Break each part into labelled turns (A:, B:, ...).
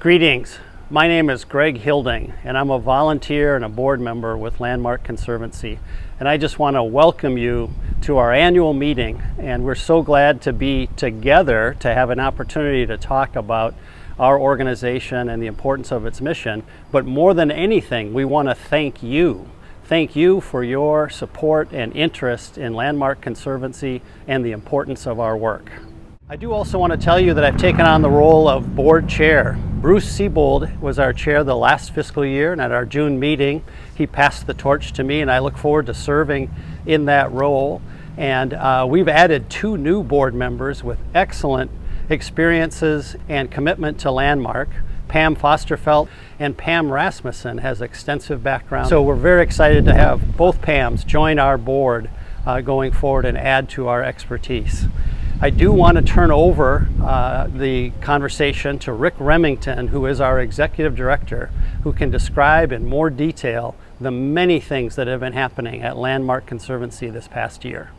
A: Greetings. My name is Greg Hilding, and I'm a volunteer and a board member with Landmark Conservancy. And I just want to welcome you to our annual meeting. And we're so glad to be together to have an opportunity to talk about our organization and the importance of its mission. But more than anything, we want to thank you. Thank you for your support and interest in Landmark Conservancy and the importance of our work. I do also want to tell you that I've taken on the role of board chair. Bruce Siebold was our chair the last fiscal year, and at our June meeting, he passed the torch to me, and I look forward to serving in that role. And we've added 2 new board members with excellent experiences and commitment to Landmark. Pam Fosterfelt and Pam Rasmussen has extensive background. So we're very excited to have both Pams join our board going forward and add to our expertise. I do want to turn over the conversation to Rick Remington, who is our executive director, who can describe in more detail the many things that have been happening at Landmark Conservancy this past year.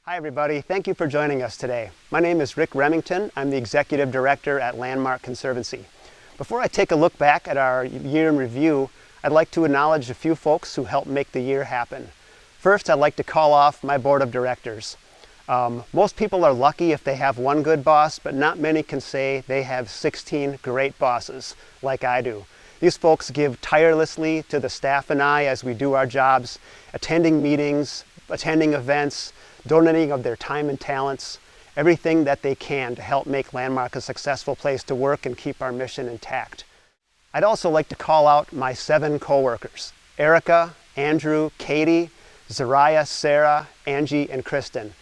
B: Hi everybody, thank you for joining us today. My name is Rick Remington. I'm the executive director at Landmark Conservancy. Before I take a look back at our year in review, I'd like to acknowledge a few folks who helped make the year happen. First, I'd like to call off my board of directors. Most people are lucky if they have one good boss, but not many can say they have 16 great bosses like I do. These folks give tirelessly to the staff and I as we do our jobs, attending meetings, attending events, donating of their time and talents, everything that they can to help make Landmark a successful place to work and keep our mission intact. I'd also like to call out my 7 coworkers, Erica, Andrew, Katie, Zariah, Sarah, Angie, and Kristen.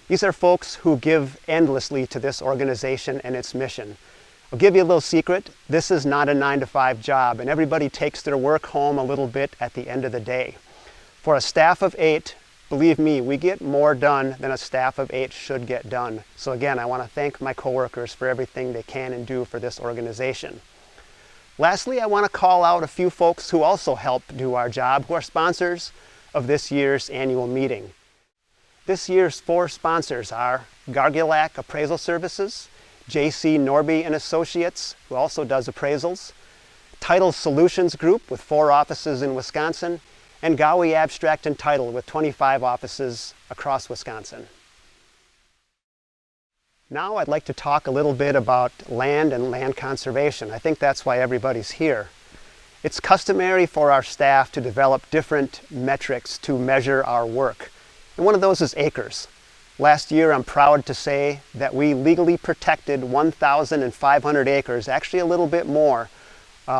B: These are folks who give endlessly to this organization and its mission. I'll give you a little secret. This is not a 9-to-5 job, and everybody takes their work home a little bit at the end of the day. For a staff of 8, believe me, we get more done than a staff of 8 should get done. So again, I want to thank my coworkers for everything they can and do for this organization. Lastly, I want to call out a few folks who also help do our job, who are sponsors of this year's annual meeting. This year's 4 sponsors are Gargilac Appraisal Services, J.C. Norby and Associates, who also does appraisals, Title Solutions Group with 4 offices in Wisconsin, and Gowie Abstract and Title with 25 offices across Wisconsin. Now I'd like to talk a little bit about land and land conservation. I think that's why everybody's here. It's customary for our staff to develop different metrics to measure our work. And one of those is acres. Last year, I'm proud to say that we legally protected 1,500 acres, actually a little bit more,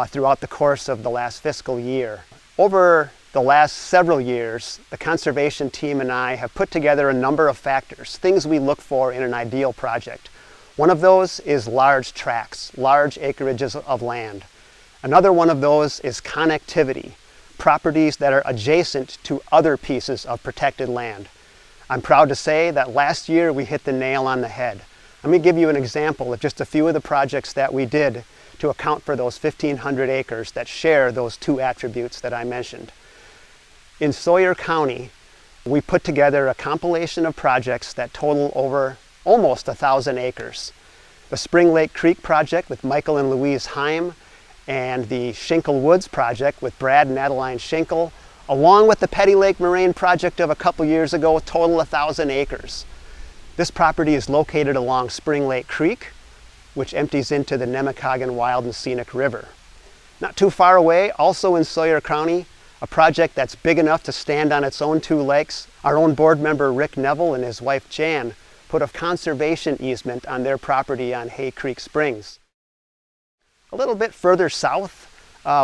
B: throughout the course of the last fiscal year. Over the last several years, the conservation team and I have put together a number of factors, things we look for in an ideal project. One of those is large tracts, large acreages of land. Another one of those is connectivity, properties that are adjacent to other pieces of protected land. I'm proud to say that last year we hit the nail on the head. Let me give you an example of just a few of the projects that we did to account for those 1,500 acres that share those 2 attributes that I mentioned. In Sawyer County, we put together a compilation of projects that total over almost 1,000 acres. The Spring Lake Creek project with Michael and Louise Heim, and the Shinkle Woods project with Brad and Adeline Shinkle, along with the Petty Lake Moraine project of a couple years ago, total 1,000 acres. This property is located along Spring Lake Creek, which empties into the Nemacolin Wild and Scenic River. Not too far away, also in Sawyer County, a project that's big enough to stand on its own 2 legs, our own board member Rick Neville and his wife Jan put a conservation easement on their property on Hay Creek Springs. A little bit further south,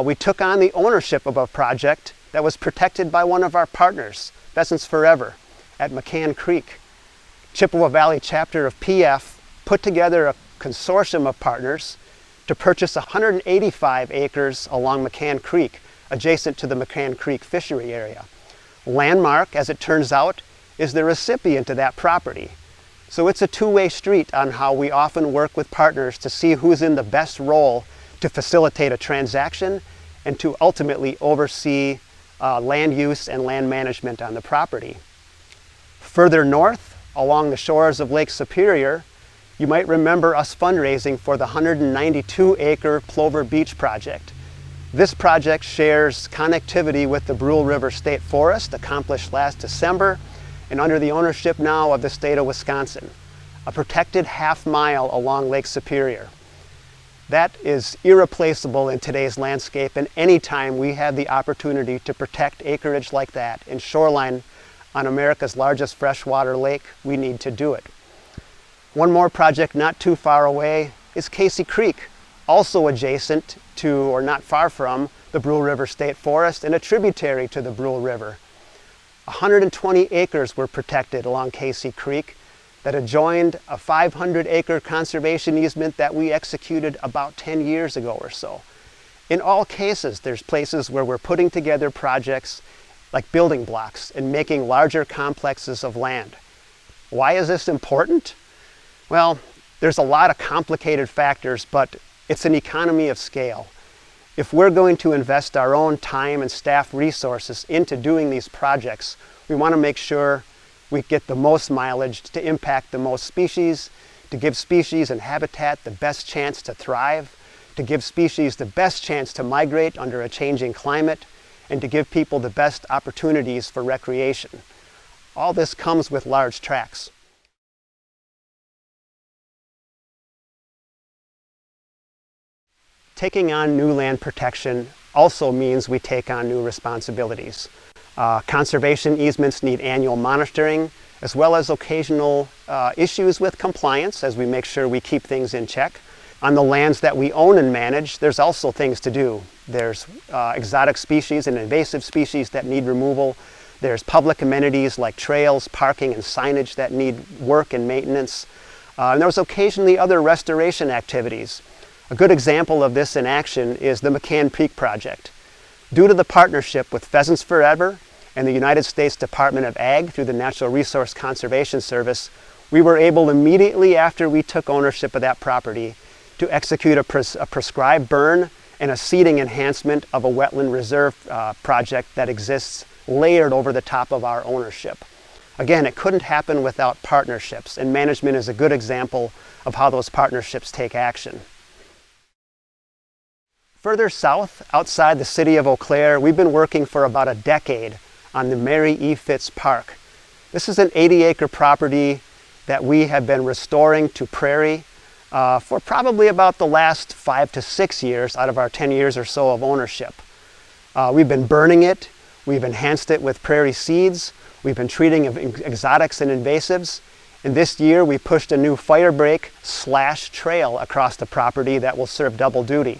B: we took on the ownership of a project that was protected by one of our partners, Pheasants Forever, at McCann Creek. Chippewa Valley chapter of PF put together a consortium of partners to purchase 185 acres along McCann Creek, adjacent to the McCann Creek fishery area. Landmark, as it turns out, is the recipient of that property. So it's a 2-way street on how we often work with partners to see who's in the best role to facilitate a transaction and to ultimately oversee land use and land management on the property. Further north, along the shores of Lake Superior, You might remember us fundraising for the 192-acre Plover Beach project. This project shares connectivity with the Brule River State Forest, accomplished last December, and under the ownership now of the state of Wisconsin, a protected half-mile along Lake Superior. That is irreplaceable in today's landscape, and anytime we have the opportunity to protect acreage like that in shoreline on America's largest freshwater lake, we need to do it. One more project not too far away is Casey Creek, also adjacent to, or not far from, the Brule River State Forest and a tributary to the Brule River. 120 acres were protected along Casey Creek that adjoined a 500-acre conservation easement that we executed about 10 years ago or so. In all cases, there's places where we're putting together projects like building blocks and making larger complexes of land. Why is this important? Well, there's a lot of complicated factors, but it's an economy of scale. If we're going to invest our own time and staff resources into doing these projects, we want to make sure we get the most mileage to impact the most species, to give species and habitat the best chance to thrive, to give species the best chance to migrate under a changing climate, and to give people the best opportunities for recreation. All this comes with large tracts. Taking on new land protection also means we take on new responsibilities. Conservation easements need annual monitoring, as well as occasional issues with compliance as we make sure we keep things in check. On the lands that we own and manage, there's also things to do. There's exotic species and invasive species that need removal. There's public amenities like trails, parking, and signage that need work and maintenance. And there's occasionally other restoration activities. A good example of this in action is the McCann Peak project. Due to the partnership with Pheasants Forever and the United States Department of Ag through the Natural Resource Conservation Service, we were able immediately after we took ownership of that property to execute a prescribed burn and a seeding enhancement of a wetland reserve project that exists layered over the top of our ownership. Again, it couldn't happen without partnerships, and management is a good example of how those partnerships take action. Further south, outside the city of Eau Claire, we've been working for about a decade on the Mary E. Fitz Park. This is an 80-acre property that we have been restoring to prairie for probably about the last 5 to 6 years out of our 10 years or so of ownership. We've been burning it, we've enhanced it with prairie seeds, we've been treating exotics and invasives, and this year we pushed a new fire break / trail across the property that will serve double duty.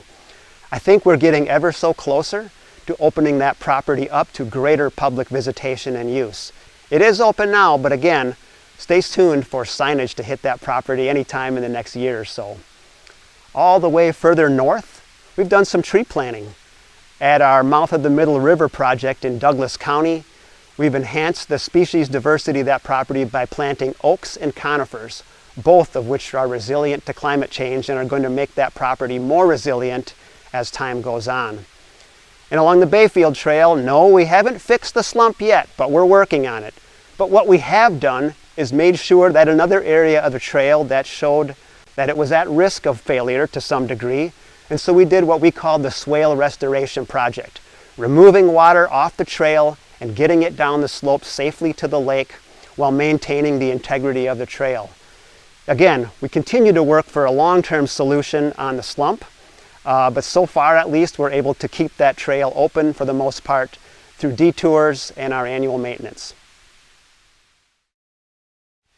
B: I think we're getting ever so closer to opening that property up to greater public visitation and use. It is open now, but again, stay tuned for signage to hit that property anytime in the next year or so. All the way further north, we've done some tree planting. At our Mouth of the Middle River project in Douglas County, we've enhanced the species diversity of that property by planting oaks and conifers, both of which are resilient to climate change and are going to make that property more resilient as time goes on. And along the Bayfield Trail, no, we haven't fixed the slump yet, but we're working on it. But what we have done is made sure that another area of the trail that showed that it was at risk of failure to some degree, and so we did what we called the swale restoration project, removing water off the trail and getting it down the slope safely to the lake while maintaining the integrity of the trail. Again, we continue to work for a long-term solution on the slump, but so far at least we're able to keep that trail open for the most part through detours and our annual maintenance.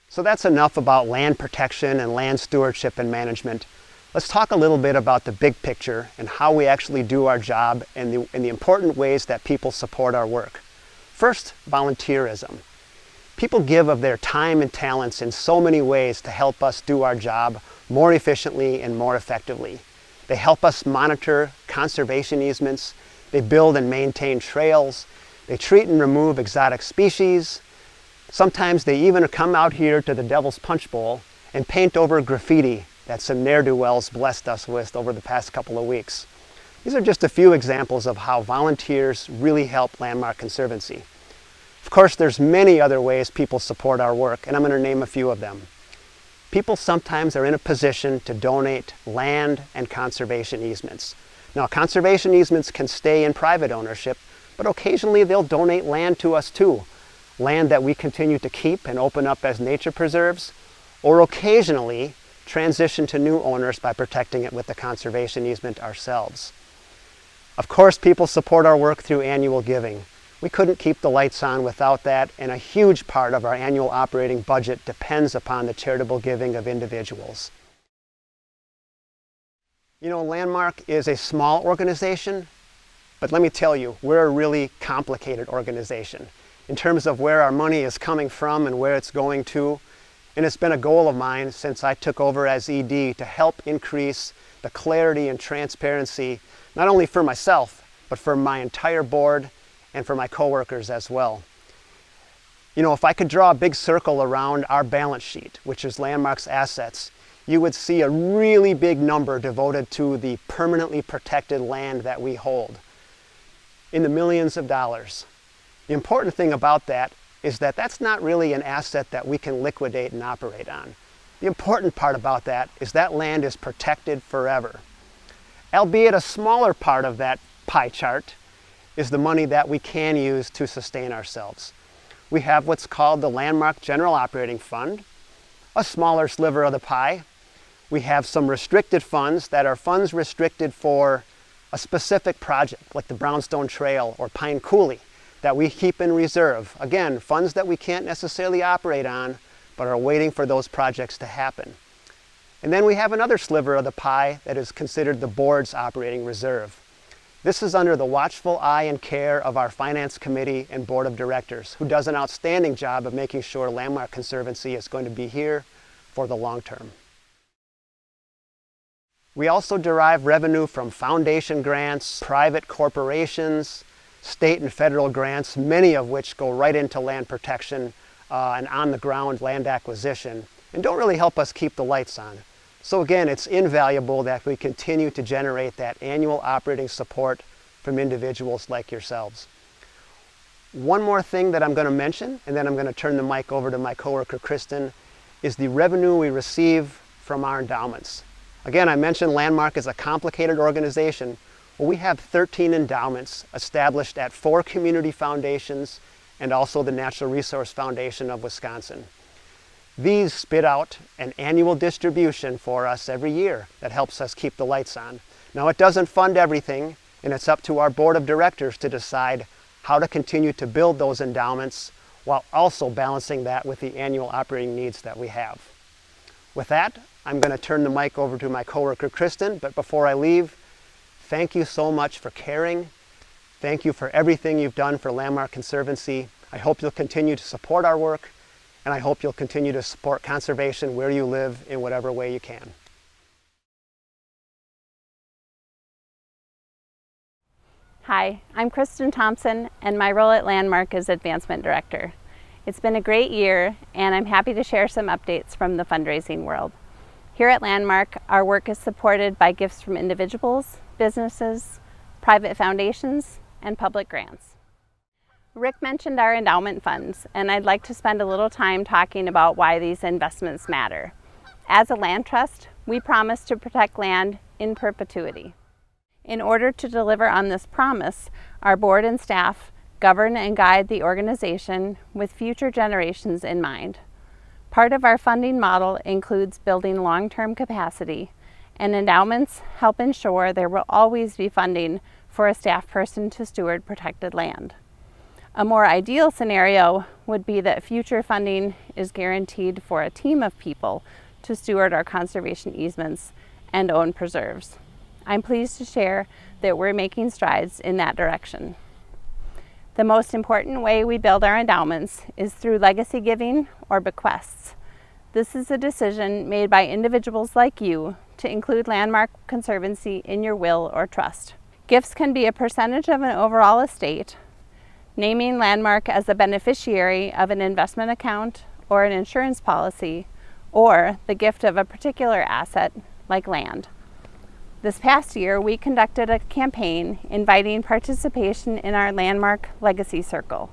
B: So that's enough about land protection and land stewardship and management. Let's talk a little bit about the big picture and how we actually do our job and the important ways that people support our work. First, volunteerism. People give of their time and talents in so many ways to help us do our job more efficiently and more effectively. They help us monitor conservation easements, they build and maintain trails, they treat and remove exotic species. Sometimes they even come out here to the Devil's Punch Bowl and paint over graffiti that some ne'er-do-wells blessed us with over the past couple of weeks. These are just a few examples of how volunteers really help Landmark Conservancy. Of course, there's many other ways people support our work, and I'm going to name a few of them. people sometimes are in a position to donate land and conservation easements. Now, conservation easements can stay in private ownership, but occasionally they'll donate land to us too. Land that we continue to keep and open up as nature preserves, or occasionally transition to new owners by protecting it with the conservation easement ourselves. Of course, people support our work through annual giving. We couldn't keep the lights on without that, and a huge part of our annual operating budget depends upon the charitable giving of individuals. You know, Landmark is a small organization, but let me tell you, we're a really complicated organization in terms of where our money is coming from and where it's going to. And it's been a goal of mine since I took over as ED to help increase the clarity and transparency, not only for myself, but for my entire board and for my coworkers as well. You know, if I could draw a big circle around our balance sheet, which is Landmark's assets, you would see a really big number devoted to the permanently protected land that we hold, in the millions of dollars. The important thing about that is that that's not really an asset that we can liquidate and operate on. The important part about that is that land is protected forever. Albeit a smaller part of that pie chart is the money that we can use to sustain ourselves. We have what's called the Landmark General Operating Fund, a smaller sliver of the pie. We have some restricted funds that are funds restricted for a specific project, like the Brownstone Trail or Pine Coulee, that we keep in reserve. Again, funds that we can't necessarily operate on, but are waiting for those projects to happen. And then we have another sliver of the pie that is considered the board's operating reserve. This is under the watchful eye and care of our Finance Committee and Board of Directors, who does an outstanding job of making sure Landmark Conservancy is going to be here for the long term. We also derive revenue from foundation grants, private corporations, state and federal grants, many of which go right into land protection and on-the-ground land acquisition, and don't really help us keep the lights on. So again, it's invaluable that we continue to generate that annual operating support from individuals like yourselves. One more thing that I'm going to mention, and then I'm going to turn the mic over to my coworker Kristen, is the revenue we receive from our endowments. Again, I mentioned Landmark is a complicated organization. Well, we have 13 endowments established at 4 community foundations and also the Natural Resource Foundation of Wisconsin. These spit out an annual distribution for us every year that helps us keep the lights on. Now, it doesn't fund everything, and it's up to our board of directors to decide how to continue to build those endowments while also balancing that with the annual operating needs that we have. With that, I'm going to turn the mic over to my coworker Kristen, but before I leave, thank you so much for caring. Thank you for everything you've done for Landmark Conservancy. I hope you'll continue to support our work, and I hope you'll continue to support conservation where you live in whatever way you can.
C: Hi, I'm Kristen Thompson, and my role at Landmark is Advancement Director. It's been a great year, and I'm happy to share some updates from the fundraising world. Here at Landmark, our work is supported by gifts from individuals, businesses, private foundations, and public grants. Rick mentioned our endowment funds, and I'd like to spend a little time talking about why these investments matter. As a land trust, we promise to protect land in perpetuity. In order to deliver on this promise, our board and staff govern and guide the organization with future generations in mind. Part of our funding model includes building long-term capacity, and endowments help ensure there will always be funding for a staff person to steward protected land. A more ideal scenario would be that future funding is guaranteed for a team of people to steward our conservation easements and own preserves. I'm pleased to share that we're making strides in that direction. The most important way we build our endowments is through legacy giving or bequests. This is a decision made by individuals like you to include Landmark Conservancy in your will or trust. Gifts can be a percentage of an overall estate, naming Landmark as the beneficiary of an investment account or an insurance policy, or the gift of a particular asset like land. This past year, we conducted a campaign inviting participation in our Landmark Legacy Circle.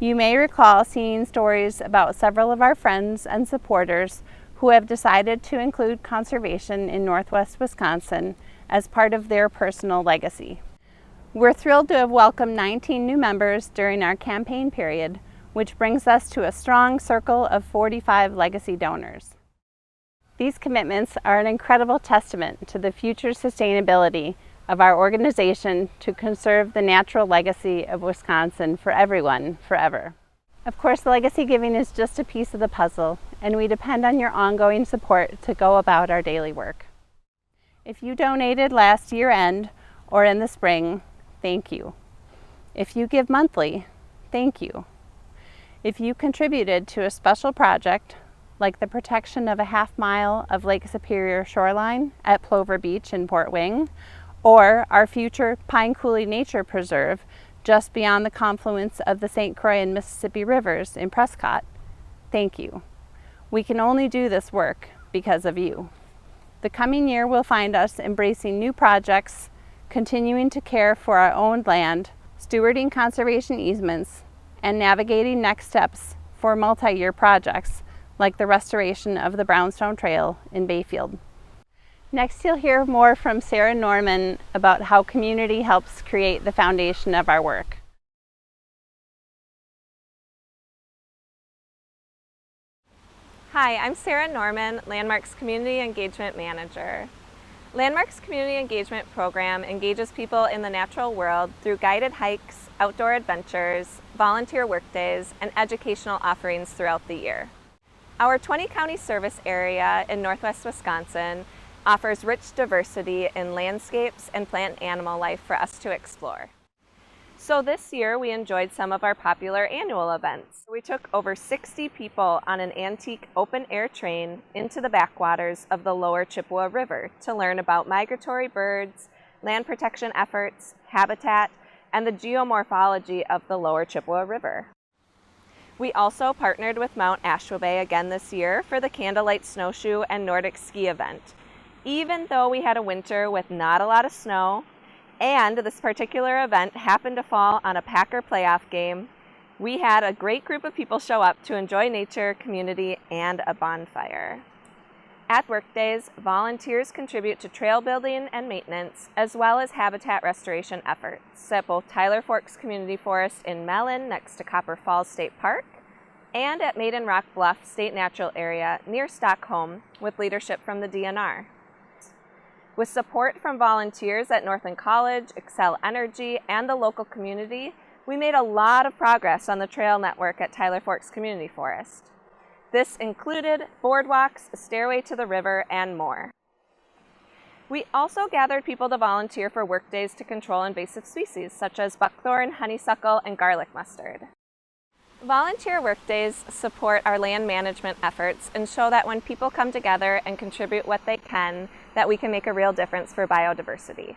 C: You may recall seeing stories about several of our friends and supporters who have decided to include conservation in Northwest Wisconsin as part of their personal legacy. We're thrilled to have welcomed 19 new members during our campaign period, which brings us to a strong circle of 45 legacy donors. These commitments are an incredible testament to the future sustainability of our organization to conserve the natural legacy of Wisconsin for everyone, forever. Of course, legacy giving is just a piece of the puzzle, and we depend on your ongoing support to go about our daily work. If you donated last year-end or in the spring, thank you. If you give monthly, thank you. If you contributed to a special project, like the protection of a half-mile of Lake Superior shoreline at Plover Beach in Port Wing, or our future Pine Coulee Nature Preserve just beyond the confluence of the St. Croix and Mississippi Rivers in Prescott, thank you. We can only do this work because of you. The coming year will find us embracing new projects, continuing to care for our owned land, stewarding conservation easements, and navigating next steps for multi-year projects like the restoration of the Brownstone Trail in Bayfield. Next, you'll hear more from Sarah Norman about how community helps create the foundation of our work.
D: Hi, I'm Sarah Norman, Landmark's Community Engagement Manager. Landmark's Community Engagement Program engages people in the natural world through guided hikes, outdoor adventures, volunteer workdays, and educational offerings throughout the year. Our 20-county service area in Northwest Wisconsin offers rich diversity in landscapes and plant and animal life for us to explore. So this year we enjoyed some of our popular annual events. We took over 60 people on an antique open-air train into the backwaters of the lower Chippewa River to learn about migratory birds, land protection efforts, habitat, and the geomorphology of the lower Chippewa River. We also partnered with Mount Ashway again this year for the Candlelight Snowshoe and Nordic Ski event. Even though we had a winter with not a lot of snow, and this particular event happened to fall on a Packer playoff game, we had a great group of people show up to enjoy nature, community, and a bonfire. At workdays, volunteers contribute to trail building and maintenance, as well as habitat restoration efforts at both Tyler Forks Community Forest in Mellon next to Copper Falls State Park, and at Maiden Rock Bluff State Natural Area near Stockholm with leadership from the DNR. With support from volunteers at Northland College, Excel Energy, and the local community, we made a lot of progress on the trail network at Tyler Forks Community Forest. This included boardwalks, a stairway to the river, and more. We also gathered people to volunteer for workdays to control invasive species such as buckthorn, honeysuckle, and garlic mustard. Volunteer workdays support our land management efforts and show that when people come together and contribute what they can, that we can make a real difference for biodiversity.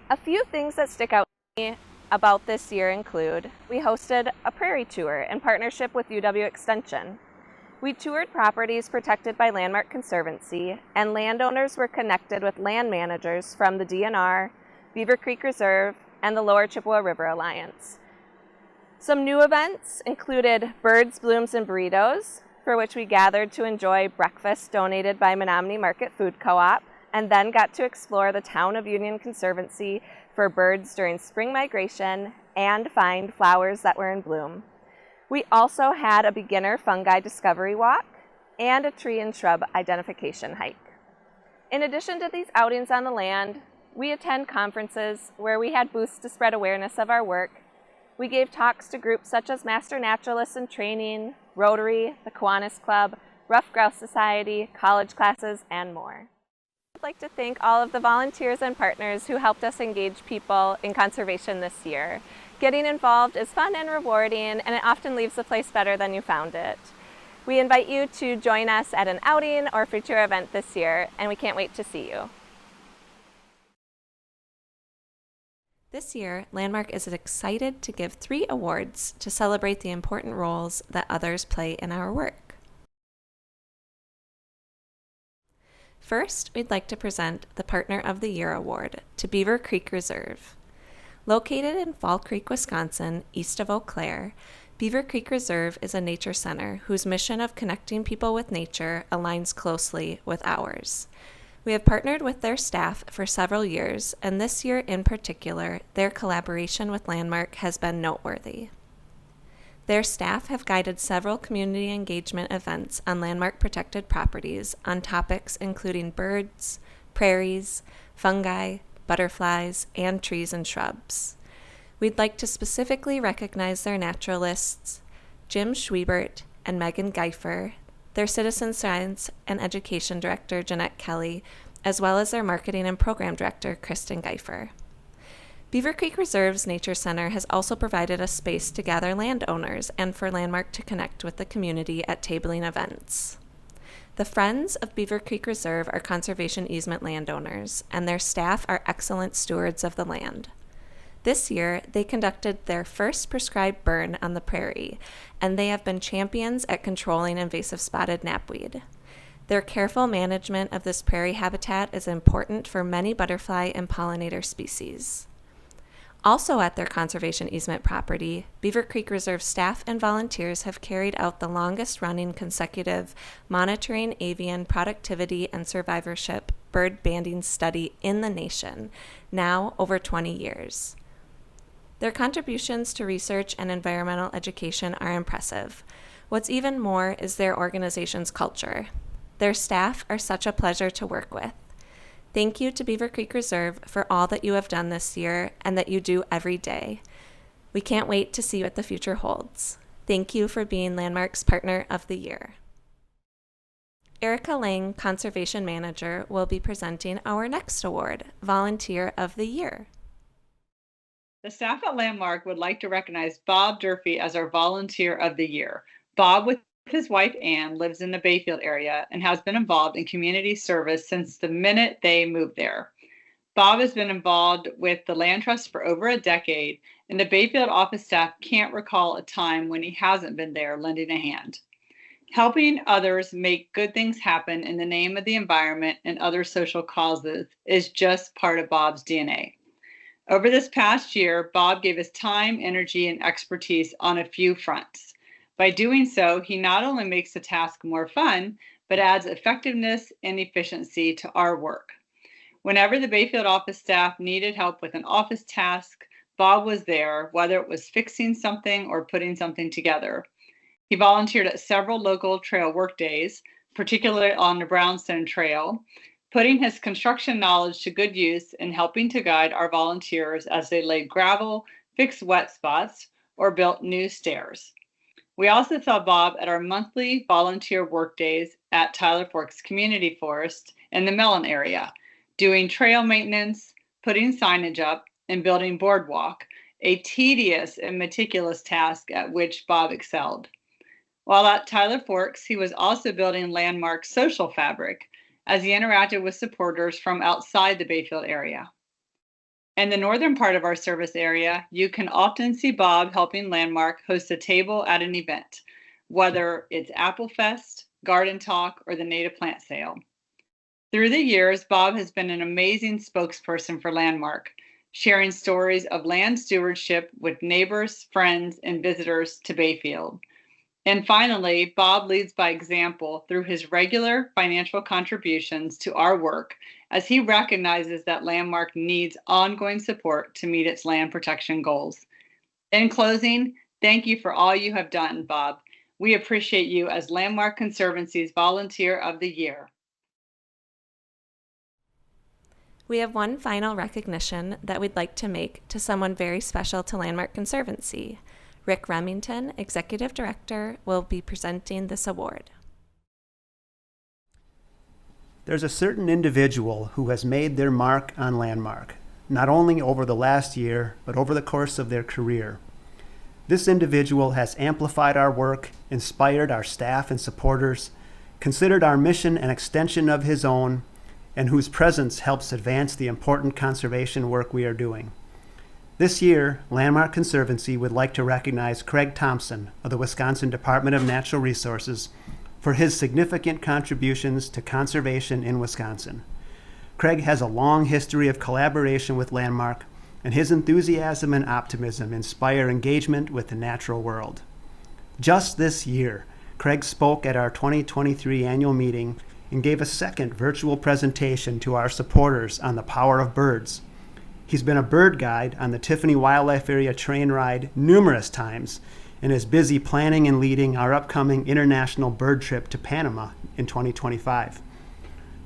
D: A few things that stick out to me about this year include, we hosted a prairie tour in partnership with UW Extension. We toured properties protected by Landmark Conservancy, and landowners were connected with land managers from the DNR, Beaver Creek Reserve, and the Lower Chippewa River Alliance. Some new events included Birds, Blooms, and Burritos, for which we gathered to enjoy breakfast donated by Menominee Market Food Co-op, and then got to explore the Town of Union Conservancy for birds during spring migration and find flowers that were in bloom. We also had a beginner fungi discovery walk and a tree and shrub identification hike. In addition to these outings on the land, we attend conferences where we had booths to spread awareness of our work. We gave talks to groups such as Master Naturalists in Training, Rotary, the Kiwanis Club, Rough Grouse Society, college classes, and more. I'd like to thank all of the volunteers and partners who helped us engage people in conservation this year. Getting involved is fun and rewarding, and it often leaves the place better than you found it. We invite you to join us at an outing or future event this year, and we can't wait to see you.
E: This year, Landmark is excited to give 3 awards to celebrate the important roles that others play in our work. First, we'd like to present the Partner of the Year Award to Beaver Creek Reserve. Located in Fall Creek, Wisconsin, east of Eau Claire, Beaver Creek Reserve is a nature center whose mission of connecting people with nature aligns closely with ours. We have partnered with their staff for several years, and this year in particular, their collaboration with Landmark has been noteworthy. Their staff have guided several community engagement events on landmark protected properties on topics including birds, prairies, fungi, butterflies, and trees and shrubs. We'd like to specifically recognize their naturalists, Jim Schwiebert and Megan Geifer, their Citizen Science and Education Director, Jeanette Kelly, as well as their Marketing and Program Director, Kristen Geifer. Beaver Creek Reserve's Nature Center has also provided a space to gather landowners and for Landmark to connect with the community at tabling events. The Friends of Beaver Creek Reserve are conservation easement landowners, and their staff are excellent stewards of the land. This year, they conducted their first prescribed burn on the prairie, and they have been champions at controlling invasive spotted knapweed. Their careful management of this prairie habitat is important for many butterfly and pollinator species. Also at their conservation easement property, Beaver Creek Reserve staff and volunteers have carried out the longest-running consecutive monitoring avian productivity and survivorship bird banding study in the nation, now over 20 years. Their contributions to research and environmental education are impressive. What's even more is their organization's culture. Their staff are such a pleasure to work with. Thank you to Beaver Creek Reserve for all that you have done this year and that you do every day. We can't wait to see what the future holds. Thank you for being Landmark's Partner of the Year. Erica Lang, Conservation Manager, will be presenting our next award, Volunteer of the Year.
F: The staff at Landmark would like to recognize Bob Durfee as our Volunteer of the Year. Bob, with his wife Ann, lives in the Bayfield area and has been involved in community service since the minute they moved there. Bob has been involved with the Land Trust for over a decade, and the Bayfield office staff can't recall a time when he hasn't been there lending a hand. Helping others make good things happen in the name of the environment and other social causes is just part of Bob's DNA. Over this past year, Bob gave his time, energy, and expertise on a few fronts. By doing so, he not only makes the task more fun, but adds effectiveness and efficiency to our work. Whenever the Bayfield office staff needed help with an office task, Bob was there, whether it was fixing something or putting something together. He volunteered at several local trail work days, particularly on the Brownstone Trail, putting his construction knowledge to good use and helping to guide our volunteers as they laid gravel, fixed wet spots, or built new stairs. We also saw Bob at our monthly volunteer work days at Tyler Forks Community Forest in the Mellon area, doing trail maintenance, putting signage up, and building boardwalk, a tedious and meticulous task at which Bob excelled. While at Tyler Forks, he was also building Landmark's social fabric as he interacted with supporters from outside the Bayfield area. In the northern part of our service area, you can often see Bob helping Landmark host a table at an event, whether it's Apple Fest, Garden Talk, or the Native Plant Sale. Through the years, Bob has been an amazing spokesperson for Landmark, sharing stories of land stewardship with neighbors, friends, and visitors to Bayfield. And finally, Bob leads by example through his regular financial contributions to our work, as he recognizes that Landmark needs ongoing support to meet its land protection goals. In closing, thank you for all you have done, Bob. We appreciate you as Landmark Conservancy's Volunteer of the Year.
E: We have one final recognition that we'd like to make to someone very special to Landmark Conservancy. Rick Remington, Executive Director, will be presenting this award.
B: There's a certain individual who has made their mark on Landmark, not only over the last year, but over the course of their career. This individual has amplified our work, inspired our staff and supporters, considered our mission an extension of his own, and whose presence helps advance the important conservation work we are doing. This year, Landmark Conservancy would like to recognize Craig Thompson of the Wisconsin Department of Natural Resources for his significant contributions to conservation in Wisconsin. Craig has a long history of collaboration with Landmark, and his enthusiasm and optimism inspire engagement with the natural world. Just this year, Craig spoke at our 2023 annual meeting and gave a second virtual presentation to our supporters on the power of birds. He's been a bird guide on the Tiffany Wildlife Area train ride numerous times and is busy planning and leading our upcoming international bird trip to Panama in 2025.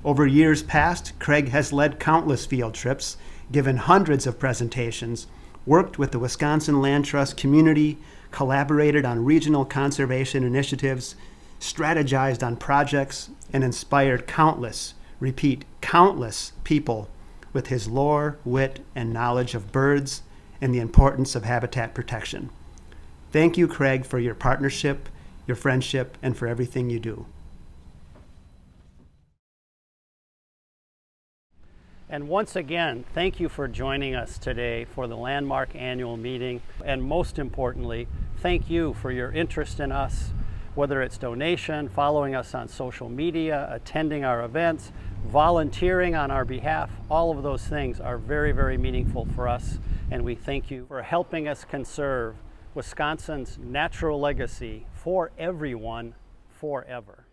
B: Over years past, Craig has led countless field trips, given hundreds of presentations, worked with the Wisconsin Land Trust community, collaborated on regional conservation initiatives, strategized on projects, and inspired countless, repeat, countless people with his lore, wit, and knowledge of birds and the importance of habitat protection. Thank you, Craig, for your partnership, your friendship, and for everything you do.
A: And once again, thank you for joining us today for the Landmark annual meeting. And most importantly, thank you for your interest in us, whether it's donation, following us on social media, attending our events, volunteering on our behalf. All of those things are very, very meaningful for us. And we thank you for helping us conserve Wisconsin's natural legacy for everyone, forever.